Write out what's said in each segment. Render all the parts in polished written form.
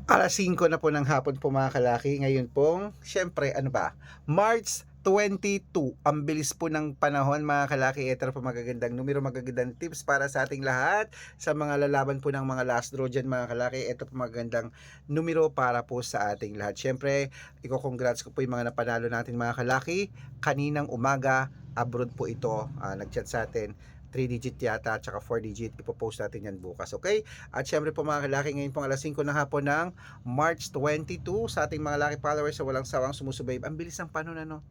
5:00 na po ng hapon po mga kalaki. Ngayon pong, siyempre ano ba, March 22. Ang bilis po ng panahon mga kalaki. Ito na po magagandang numero, magagandang tips para sa ating lahat. Sa mga lalaban po ng mga last draw dyan mga kalaki, ito po magagandang numero para po sa ating lahat. Siyempre, congrats ko po yung mga napanalo natin mga kalaki. Kaninang umaga, abroad po ito, nag-chat sa atin. 3 digit yata at saka 4 digit, ipopost natin yan bukas, okay? At syempre po mga kalaki, ngayon pong 5:00 ng hapon ng March 22 sa ating mga lucky followers sa walang sawang sumusubayb. Ang bilis ng panahon ano,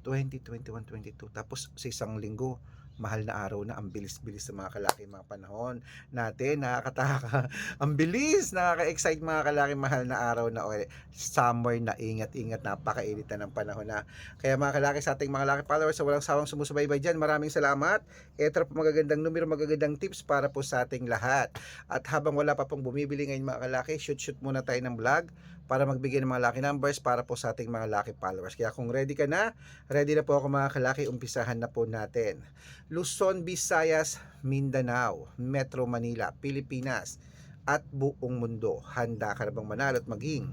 20, 21, 22. Tapos sa isang linggo, mahal na araw na. Ang bilis-bilis sa mga kalaki mga panahon natin. Nakakataka. Ang bilis, nakaka-excite mga kalaki. Mahal na araw na. Summer na, ingat-ingat. Napakainit na ng panahon na. Kaya mga kalaki, sa ating mga lucky followers sa walang sawang sumusubaybay dyan, maraming salamat. Ito po magagandang numero, magagandang tips para po sa ating lahat. At habang wala pa pong bumibili ngayon mga kalaki, shoot muna tayo ng vlog para magbigay ng mga lucky numbers para po sa ating mga lucky followers. Kaya kung ready ka na, ready na po ako mga kalaki, umpisahan na po natin. Luzon, Visayas, Mindanao, Metro Manila, Pilipinas, at buong mundo. Handa ka na bang manalo at maging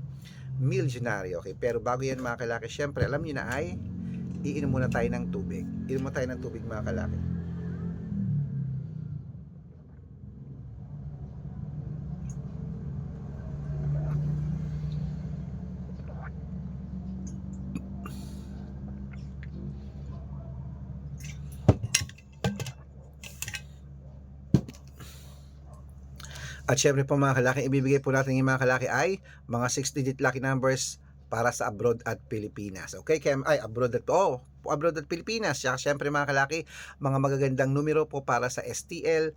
milyonaryo? Okay, pero bago yan mga kalaki, syempre alam niyo na ay iinom muna tayo ng tubig. Inom muna tayo ng tubig mga kalaki. At syempre po mga kalaki, ibibigay po natin yung mga kalaki ay mga 6-digit lucky numbers para sa abroad at Pilipinas. Okay? Kaya, abroad at Pilipinas. Saka syempre mga kalaki, mga magagandang numero po para sa STL,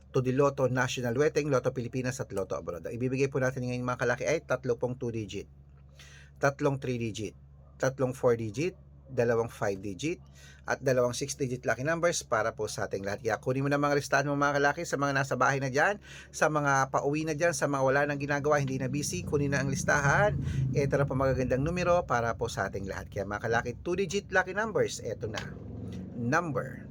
to the Lotto National Wedding, Lotto Pilipinas at Lotto Abroad. Ang ibibigay po natin ngayon mga kalaki ay tatlo pong 2 digit, tatlong 3 digit, tatlong 4 digit, dalawang 5 digit, at dalawang 6 digit lucky numbers para po sa ating lahat. Kaya kunin mo na mga listahan mo mga kalaki sa mga nasa bahay na dyan, sa mga pauwi na dyan, sa mga wala nang ginagawa, hindi na busy, kunin na ang listahan. Ito na po magagandang numero para po sa ating lahat. Kaya mga kalaki, 2 digit lucky numbers, ito na. Number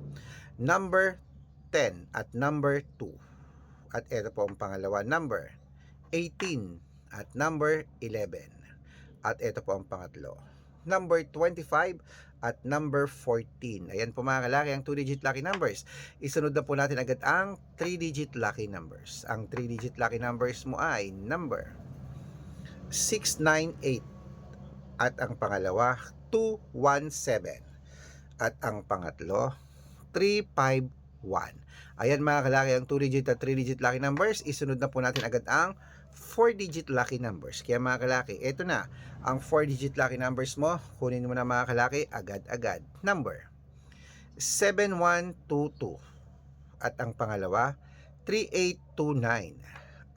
10 at number 2. At ito po ang pangalawa, number 18 at number 11. At ito po ang pangatlo, number 25 at number 14. Ayan po mga kalaki ang 2-digit lucky numbers. Isunod na po natin agad ang 3-digit lucky numbers. Ang 3-digit lucky numbers mo ay number 698 at ang pangalawa 217 at ang pangatlo 351. Ayan mga kalaki ang 2-digit at 3-digit lucky numbers. Isunod na po natin agad ang 4-digit lucky numbers. Kaya mga kalaki, ito na ang 4-digit lucky numbers mo. Kunin mo na mga kalaki agad-agad. Number 7122 at ang pangalawa 3829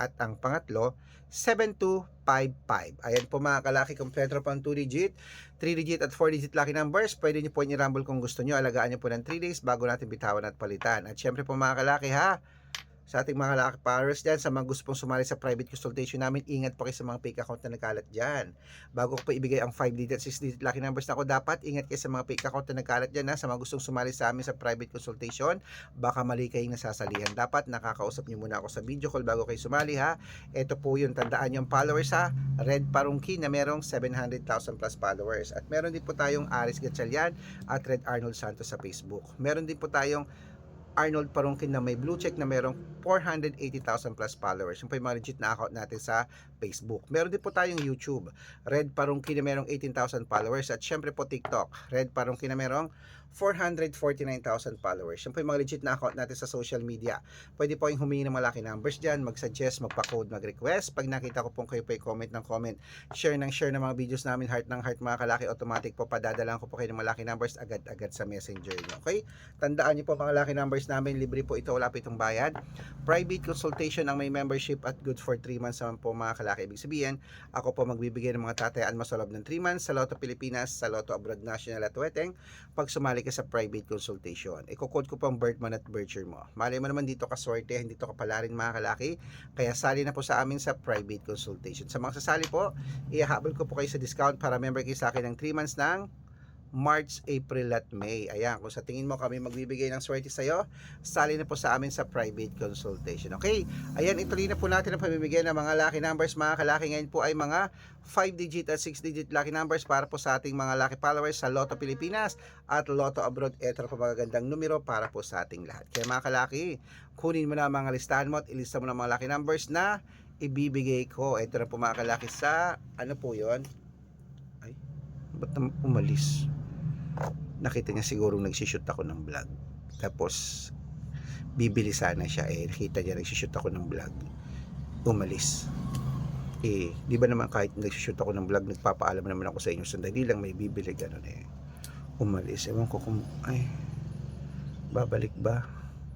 at ang pangatlo 7255. Ayan po mga kalaki, kompleto po ang 2-digit, 3-digit at 4-digit lucky numbers. Pwede nyo po i-rumble kung gusto nyo. Alagaan nyo po ng 3 days bago natin bitawan at palitan. At syempre po mga kalaki ha, sa ating mga lucky followers dyan, sa mga gusto pong sumali sa private consultation namin, ingat po kayo sa mga fake account na nagkalat dyan. Bago ko po ibigay ang 5-digit at 6-digit lucky numbers na ako, dapat ingat kayo sa mga fake account na nagkalat dyan. Sa mga gustong sumali sa amin sa private consultation, baka mali kayong nasasalihan. Dapat nakakausap nyo muna ako sa video call bago kayo sumali ha. Ito po yung tandaan yung followers ha. Red Parungki na merong 700,000 plus followers. At meron din po tayong Aris Gatchalian at Red Arnold Santos sa Facebook. Meron din po tayong Arnold Parungkin na may blue check na merong 480,000 plus followers. Yung po yung mga legit na account natin sa Facebook. Meron din po tayong YouTube, Red Parungkin na merong 18,000 followers. At syempre po TikTok, Red Parungkin na merong 449,000 followers. Yung po yung mga legit na account natin sa social media. Pwede po yung humingi ng malaki numbers dyan, mag-suggest, magpa-code, mag-request. Pag nakita ko pong kayo po yung comment ng comment, share ng mga videos namin, heart ng heart mga kalaki, automatic po padadalan ko po kayo ng malaki numbers agad-agad sa messenger nyo. Okay? Tandaan niyo po mga lucky numbers namin, libre po ito, wala po itong bayad. Private consultation ang may membership at good for 3 months naman po mga kalaki. Ibig sabihin, ako po magbibigay ng mga tatayaan mo sa loob ng 3 months sa Lotto Pilipinas, sa Lotto Abroad National at Weteng pag sumali ka sa private consultation. Iko-code ko po ang birth month at birth year mo. Malay mo naman dito ka swerte, hindi to kapalarin mga kalaki. Kaya sali na po sa amin sa private consultation. Sa mga sasali po, ihahabol ko po kayo sa discount para member kayo sa akin ng 3 months ng March, April at May. Ayan, kung sa tingin mo kami magbibigay ng swerte sa'yo, sali na po sa amin sa private consultation. Okay, ayan, ituloy na po natin ang pamimigay ng mga lucky numbers mga kalaki. Ngayon po ay mga 5-digit at 6-digit lucky numbers para po sa ating mga lucky followers sa Lotto Pilipinas at Lotto Abroad. Ito na po magagandang numero para po sa ating lahat. Kaya mga kalaki, kunin mo na mga listahan mo at ilista mo na mga lucky numbers na ibibigay ko. Ito na po mga kalaki sa, ano po yon? Ay, ba't umalis? Nakita niya siguro nagsishoot ako ng vlog. Tapos, bibili sana siya. Nakita niya nagsishoot ako ng vlog. Umalis. Di ba naman kahit nagsishoot ako ng vlog, nagpapaalam naman ako sa inyo. Sandali lang may bibili, ganun Umalis. Ewan ko kung, babalik ba?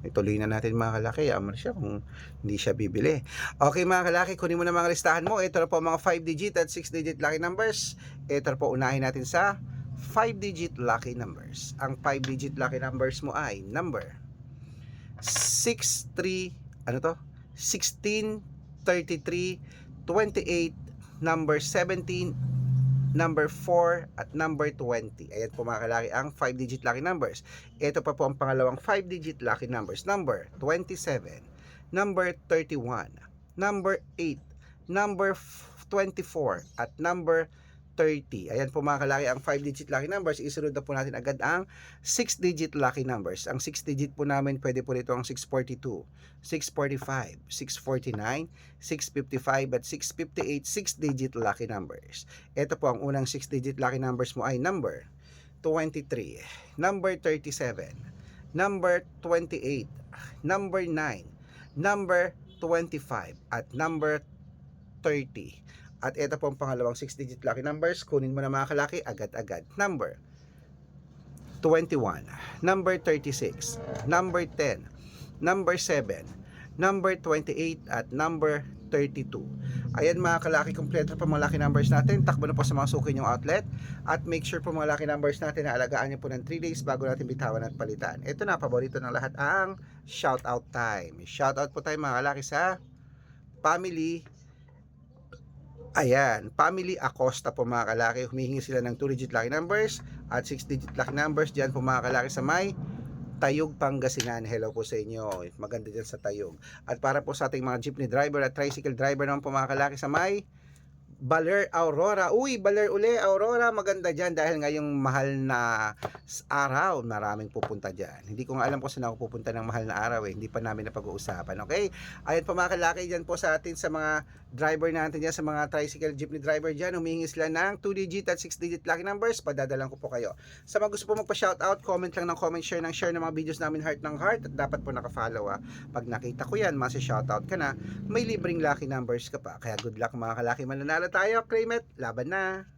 Ituloy na natin mga kalaki. Amar siya kung hindi siya bibili. Okay mga kalaki, kunin mo na mga listahan mo. Ito na po mga 5-digit at 6-digit lucky numbers. Ito na po unahin natin sa 5-digit lucky numbers. Ang 5-digit lucky numbers mo ay number 63, 16, 33, 28, number 17, number 4, at number 20. Ayan po mga kalaki ang 5-digit lucky numbers. Ito pa po ang pangalawang 5-digit lucky numbers. Number 27, number 31, number 8, number 24, at number 30. Ayan po mga kalaki ang 5-digit lucky numbers. Isunod na po natin agad ang 6-digit lucky numbers. Ang 6-digit po namin, pwede po dito ang 642, 645, 649, 655 at 658 6-digit lucky numbers. Ito po ang unang 6-digit lucky numbers mo ay number 23, number 37, number 28, number 9, number 25 at number 30. At ito po ang pangalawang 6-digit lucky numbers. Kunin mo na mga kalaki agad-agad. Number 21, number 36, number 10, number 7, number 28 at number 32. Ayan mga kalaki, kompleto pa mga lucky numbers natin. Takbo na po sa mga suki yung outlet. At make sure po mga lucky numbers natin na alagaan nyo po ng 3 days bago natin bitawan at palitan. Ito na, paborito ng lahat ang shoutout time. Shoutout po tayo mga kalaki sa family. Ayan, Family Acosta po mga kalaki. Humihingi sila ng 2-digit lucky numbers at 6-digit lucky numbers. Diyan po mga kalaki sa may Tayug, Pangasinan. Hello po sa inyo. Maganda dyan sa Tayug. At para po sa ating mga jeepney driver at tricycle driver naman po mga kalaki sa may Baler, Aurora. Uy, Baler uli, Aurora. Maganda dyan dahil ngayong mahal na araw, maraming pupunta dyan. Hindi ko nga alam kung saan ako pupunta ng mahal na araw Hindi pa namin napag-uusapan. Okay? Ayan po mga kalaki dyan po sa atin sa mga driver natin dyan, sa mga tricycle jeepney driver dyan. Humihingi sila ng 2-digit at 6-digit lucky numbers. Padadalan ko po kayo. Sa mga gusto po magpa-shoutout, comment lang ng comment, share ng mga videos namin heart ng heart. At dapat po naka-follow. Pag nakita ko yan, masi-shoutout ka na, may libreng lucky numbers ka pa. Kaya good luck mga kalaki, mananalo tayo. Claim it, laban na!